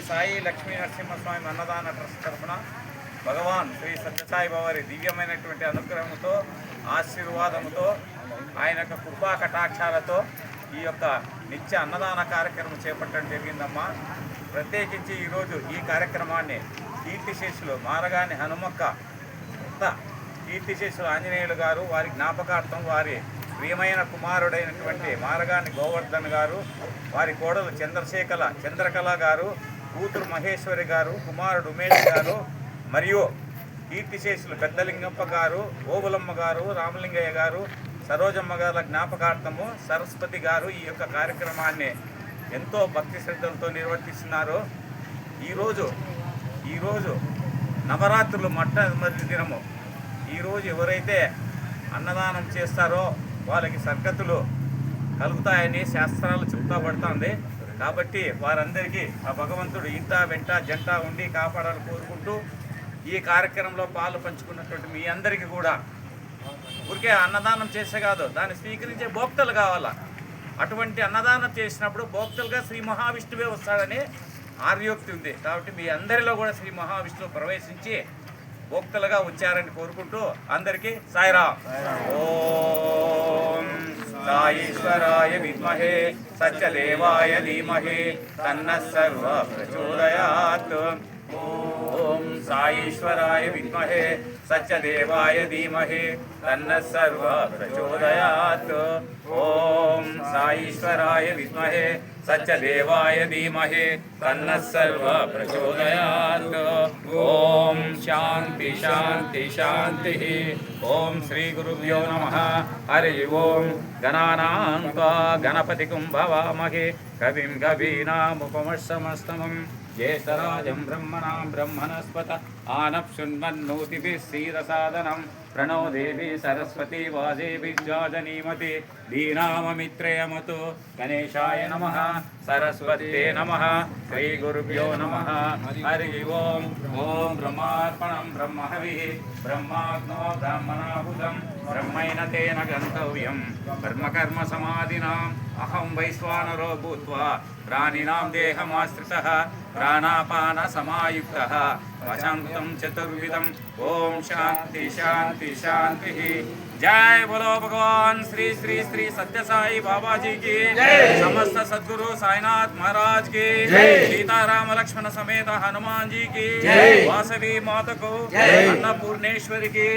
సాయి లక్ష్మీ నరసింహస్వామి అన్నదాన ట్రస్ట్ తరఫున భగవాన్ శ్రీ సత్యసాయి బాబారి దివ్యమైనటువంటి అనుగ్రహంతో ఆశీర్వాదంతో ఆయన యొక్క కృపా కటాక్షాలతో ఈ యొక్క నిత్య అన్నదాన కార్యక్రమం చేపట్టడం జరిగిందమ్మా. ప్రత్యేకించి ఈరోజు ఈ కార్యక్రమాన్ని కీర్తిశేషులు మారగాని హనుమక్క కీర్తిశేషులు ఆంజనేయులు గారు వారి జ్ఞాపకార్థం వారి ప్రియమైన కుమారుడైనటువంటి మారగాని గోవర్ధన్ గారు, వారి కోడలు చంద్రకళ గారు, కూతురు మహేశ్వరి గారు, కుమారుడు ఉమేష్ గారు మరియు కీర్తిశేషులు పెద్దలింగప్ప గారు, ఓబులమ్మ గారు, రామలింగయ్య గారు, సరోజమ్మ గారి జ్ఞాపకార్థము సరస్వతి గారు ఈ యొక్క కార్యక్రమాన్ని ఎంతో భక్తి శ్రద్ధలతో నిర్వర్తిస్తున్నారు. ఈరోజు నవరాత్రులు మొట్టమొదటి దినము. ఈరోజు ఎవరైతే అన్నదానం చేస్తారో వాళ్ళకి సద్గతులు కలుగుతాయని శాస్త్రాలు చెప్తా పడుతుంది. కాబట్టి వారందరికీ ఆ భగవంతుడు ఇంట వెంట జంట ఉండి కాపాడాలని కోరుకుంటూ ఈ కార్యక్రమంలో పాలు పంచుకున్నటువంటి మీ అందరికీ కూడా ఊరికే అన్నదానం చేసే కాదు, దాన్ని స్వీకరించే భోక్తలు కావాలా. అటువంటి అన్నదానం చేసినప్పుడు భోక్తలుగా శ్రీ మహావిష్ణువే వస్తాడని ఆర్యోక్తి ఉంది. కాబట్టి మీ అందరిలో కూడా శ్రీ మహావిష్ణువు ప్రవేశించి భోక్తలుగా వచ్చారని కోరుకుంటూ అందరికీ సాయిరాం. ఓం సాయీశ్వరాయ విద్మహే సత్యదేవాయ ధీమహి తన్నః సర్వః ప్రచోదయాత్. ఓం సాయీశ్వరాయ విద్మహే సత్యదేవాయ ధీమహి తన్నః సర్వః ప్రచోదయాత్. ఓం సాయీశ్వరాయ విద్మహే సత్యదేవాయ ధీమహి తన్నః సర్వః ప్రచోదయాత్. ఓం శాంతి శాంతి శాంతి. ఓం శ్రీ గురుభ్యో నమః. హరి ఓం. గణానాం త్వా గణపతిం భవామహే కవిం కవీనాముపమశ్రమస్తమం జ్యేష్ఠరాజం బ్రహ్మణాం బ్రహ్మణస్పత ఆనఃశృణ్వన్నోతిభిः सीदसादनं प्रणो देवी सरस्वती वाजेभिर्जाजनीमति दीनाममित्रयमतु. गणेशाय नमः. सरस्वत्यै नमः. श्रीगुरुभ्यो नमः. हरि ओम. ओम ब्रह्मार्पणं ब्रह्महविः ब्रह्माग्नो ब्राह्मणाहुतं ब्रह्मैन तेन गन्तव्यं कर्मकर्म समाधिनाम् अहं वैश्वानरो भूत्वा प्राणिनां देहमाश्रितः प्राणापान समायुक्तः वशन्तं चतुर्विधं. ओम शांति शांति शांति. जय बोलो भगवान श्री श्री श्री सत्य साई बाबा जी की, समस्त सद्गुरु साईनाथ महाराज की, सीताराम लक्ष्मण समेत हनुमान जी की, वासवी माता को, अन्नपूर्णेश्वरी की,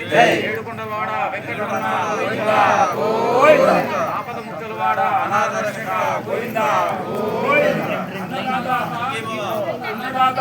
ఏడుకొండలవాడ వెంకటరమణ గోవిందా గోవిందా. ఆపద ముక్తలవాడ అనాథ రక్షక గోవిందా గోవిందా. అన్నదాత